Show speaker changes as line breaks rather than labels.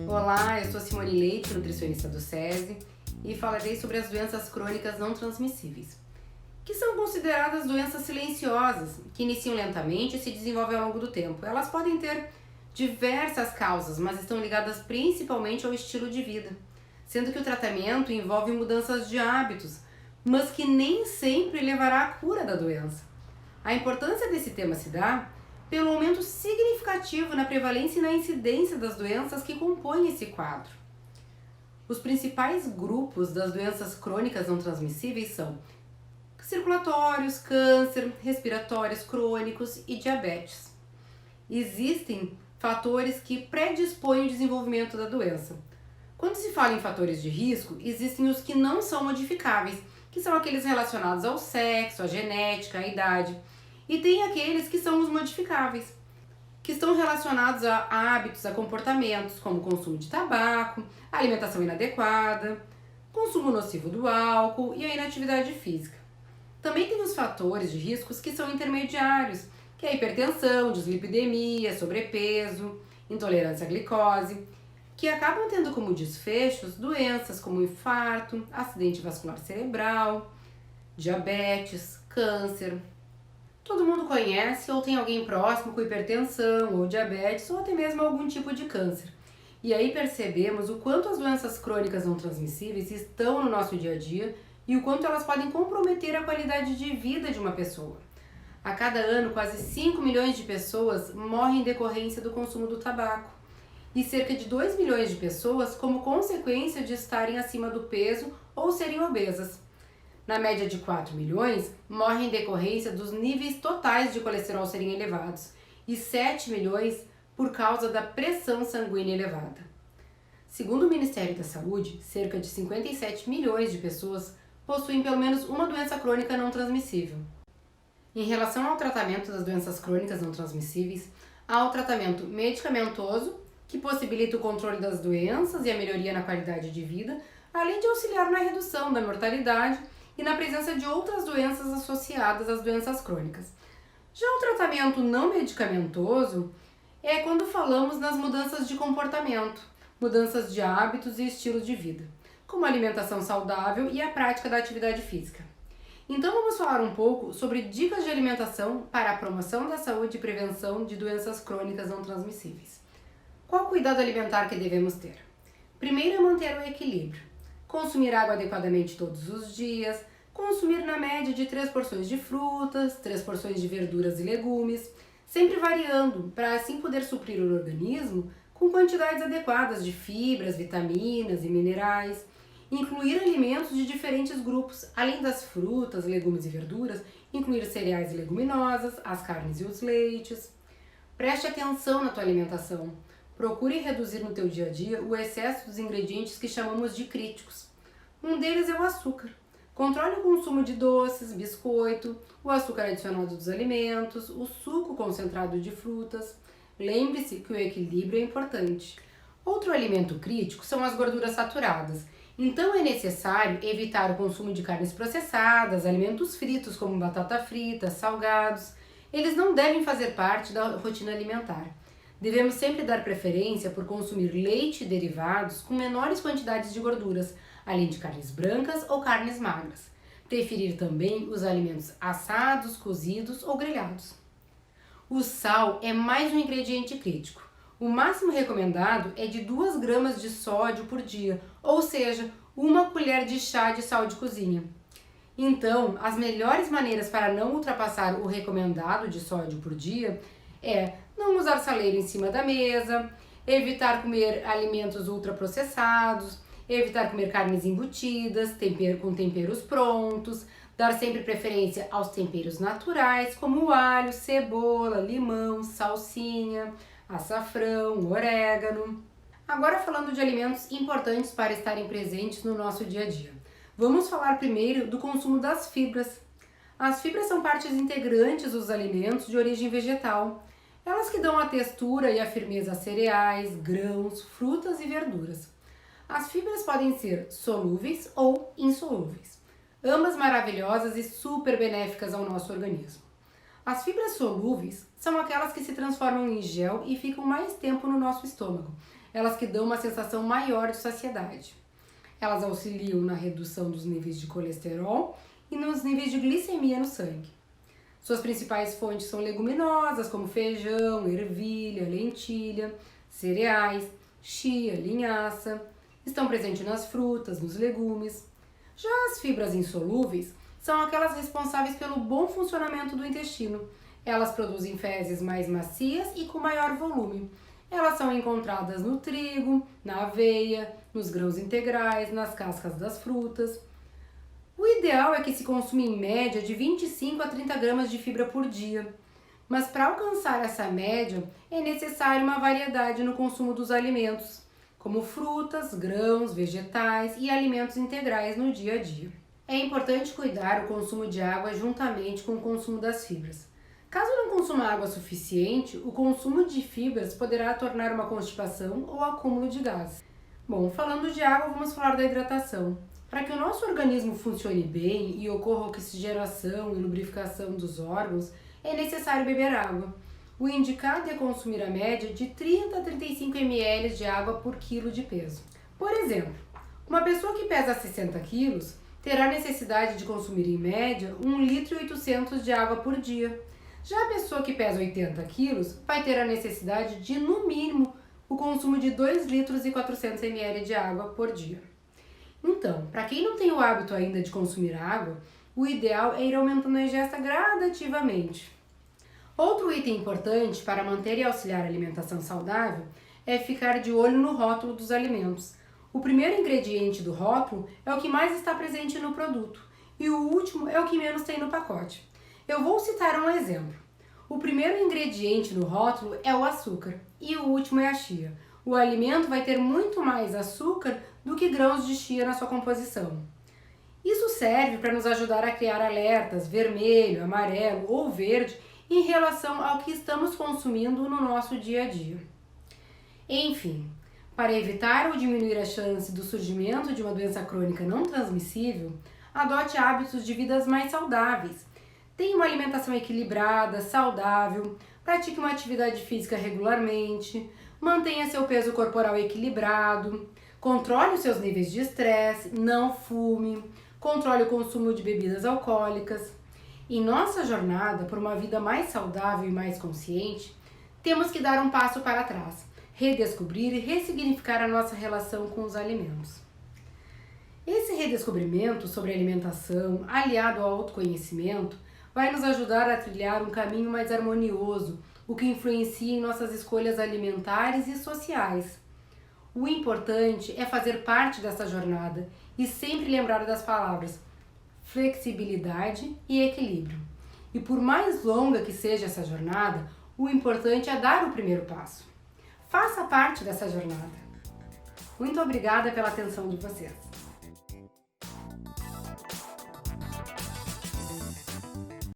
Olá, eu sou Simone Leite, nutricionista do SESI, e falarei sobre as doenças crônicas não transmissíveis, que são consideradas doenças silenciosas, que iniciam lentamente e se desenvolvem ao longo do tempo. Elas podem ter diversas causas, mas estão ligadas principalmente ao estilo de vida, sendo que o tratamento envolve mudanças de hábitos, mas que nem sempre levará à cura da doença. A importância desse tema se dá pelo aumento significativo na prevalência e na incidência das doenças que compõem esse quadro. Os principais grupos das doenças crônicas não transmissíveis são circulatórios, câncer, respiratórios crônicos e diabetes. Existem fatores que predispõem o desenvolvimento da doença. Quando se fala em fatores de risco, existem os que não são modificáveis, que são aqueles relacionados ao sexo, à genética, à idade. E tem aqueles que são os modificáveis, que estão relacionados a hábitos, a comportamentos, como consumo de tabaco, alimentação inadequada, consumo nocivo do álcool e a inatividade física. Também tem os fatores de riscos que são intermediários, que é a hipertensão, dislipidemia, sobrepeso, intolerância à glicose, que acabam tendo como desfechos doenças como infarto, acidente vascular cerebral, diabetes, câncer. Todo mundo conhece ou tem alguém próximo com hipertensão ou diabetes ou até mesmo algum tipo de câncer. E aí percebemos o quanto as doenças crônicas não transmissíveis estão no nosso dia a dia e o quanto elas podem comprometer a qualidade de vida de uma pessoa. A cada ano, quase 5 milhões de pessoas morrem em decorrência do consumo do tabaco e cerca de 2 milhões de pessoas como consequência de estarem acima do peso ou serem obesas. Na média de 4 milhões, morrem em decorrência dos níveis totais de colesterol serem elevados e 7 milhões por causa da pressão sanguínea elevada. Segundo o Ministério da Saúde, cerca de 57 milhões de pessoas possuem pelo menos uma doença crônica não transmissível. Em relação ao tratamento das doenças crônicas não transmissíveis, há o tratamento medicamentoso, que possibilita o controle das doenças e a melhoria na qualidade de vida, além de auxiliar na redução da mortalidade e na presença de outras doenças associadas às doenças crônicas. Já o tratamento não medicamentoso é quando falamos nas mudanças de comportamento, mudanças de hábitos e estilo de vida, como a alimentação saudável e a prática da atividade física. Então vamos falar um pouco sobre dicas de alimentação para a promoção da saúde e prevenção de doenças crônicas não transmissíveis. Qual o cuidado alimentar que devemos ter? Primeiro é manter o equilíbrio. Consumir água adequadamente todos os dias, consumir na média de 3 porções de frutas, 3 porções de verduras e legumes, sempre variando, para assim poder suprir o organismo com quantidades adequadas de fibras, vitaminas e minerais. Incluir alimentos de diferentes grupos, além das frutas, legumes e verduras, incluir cereais e leguminosas, as carnes e os leites. Preste atenção na tua alimentação. Procure reduzir no teu dia a dia o excesso dos ingredientes que chamamos de críticos. Um deles é o açúcar. Controle o consumo de doces, biscoito, o açúcar adicionado dos alimentos, o suco concentrado de frutas. Lembre-se que o equilíbrio é importante. Outro alimento crítico são as gorduras saturadas. Então é necessário evitar o consumo de carnes processadas, alimentos fritos como batata frita, salgados. Eles não devem fazer parte da rotina alimentar. Devemos sempre dar preferência por consumir leite e derivados com menores quantidades de gorduras, além de carnes brancas ou carnes magras. Preferir também os alimentos assados, cozidos ou grelhados. O sal é mais um ingrediente crítico. O máximo recomendado é de 2 gramas de sódio por dia, ou seja, 1 colher de chá de sal de cozinha. Então, as melhores maneiras para não ultrapassar o recomendado de sódio por dia é não usar saleiro em cima da mesa, evitar comer alimentos ultraprocessados, evitar comer carnes embutidas, com temperos prontos, dar sempre preferência aos temperos naturais, como alho, cebola, limão, salsinha, açafrão, orégano. Agora falando de alimentos importantes para estarem presentes no nosso dia a dia. Vamos falar primeiro do consumo das fibras. As fibras são partes integrantes dos alimentos de origem vegetal. Elas que dão a textura e a firmeza a cereais, grãos, frutas e verduras. As fibras podem ser solúveis ou insolúveis. ambas maravilhosas e super benéficas ao nosso organismo. As fibras solúveis são aquelas que se transformam em gel e ficam mais tempo no nosso estômago, elas que dão uma sensação maior de saciedade. Elas auxiliam na redução dos níveis de colesterol e nos níveis de glicemia no sangue. Suas principais fontes são leguminosas, como feijão, ervilha, lentilha, cereais, chia, linhaça. Estão presentes nas frutas, nos legumes. Já as fibras insolúveis são aquelas responsáveis pelo bom funcionamento do intestino. Elas produzem fezes mais macias e com maior volume. Elas são encontradas no trigo, na aveia, nos grãos integrais, nas cascas das frutas. O ideal é que se consuma em média de 25 a 30 gramas de fibra por dia. Mas para alcançar essa média, é necessário uma variedade no consumo dos alimentos, como frutas, grãos, vegetais e alimentos integrais no dia a dia. É importante cuidar o consumo de água juntamente com o consumo das fibras. Caso não consuma água suficiente, o consumo de fibras poderá tornar uma constipação ou acúmulo de gases. Bom, falando de água, vamos falar da hidratação. Para que o nosso organismo funcione bem e ocorra a oxigenação e lubrificação dos órgãos, é necessário beber água. O indicado é consumir a média de 30 a 35 ml de água por quilo de peso. Por exemplo, uma pessoa que pesa 60 quilos terá necessidade de consumir em média 1,8 litro de água por dia. Já a pessoa que pesa 80 quilos vai ter a necessidade de, no mínimo, o consumo de 2,4 litros de água por dia. Então, para quem não tem o hábito ainda de consumir água, o ideal é ir aumentando a ingesta gradativamente. Outro item importante para manter e auxiliar a alimentação saudável é ficar de olho no rótulo dos alimentos. O primeiro ingrediente do rótulo é o que mais está presente no produto e o último é o que menos tem no pacote. Eu vou citar um exemplo. O primeiro ingrediente no rótulo é o açúcar e o último é a chia. O alimento vai ter muito mais açúcar do que grãos de chia na sua composição. Isso serve para nos ajudar a criar alertas vermelho, amarelo ou verde em relação ao que estamos consumindo no nosso dia a dia. Enfim, para evitar ou diminuir a chance do surgimento de uma doença crônica não transmissível, adote hábitos de vida mais saudáveis. Tenha uma alimentação equilibrada, saudável, pratique uma atividade física regularmente, mantenha seu peso corporal equilibrado, controle os seus níveis de estresse, não fume, controle o consumo de bebidas alcoólicas. Em nossa jornada por uma vida mais saudável e mais consciente, temos que dar um passo para trás, redescobrir e ressignificar a nossa relação com os alimentos. Esse redescobrimento sobre alimentação, aliado ao autoconhecimento, vai nos ajudar a trilhar um caminho mais harmonioso, o que influencia em nossas escolhas alimentares e sociais. O importante é fazer parte dessa jornada e sempre lembrar das palavras flexibilidade e equilíbrio. E por mais longa que seja essa jornada, o importante é dar o primeiro passo. Faça parte dessa jornada. Muito obrigada pela atenção de vocês.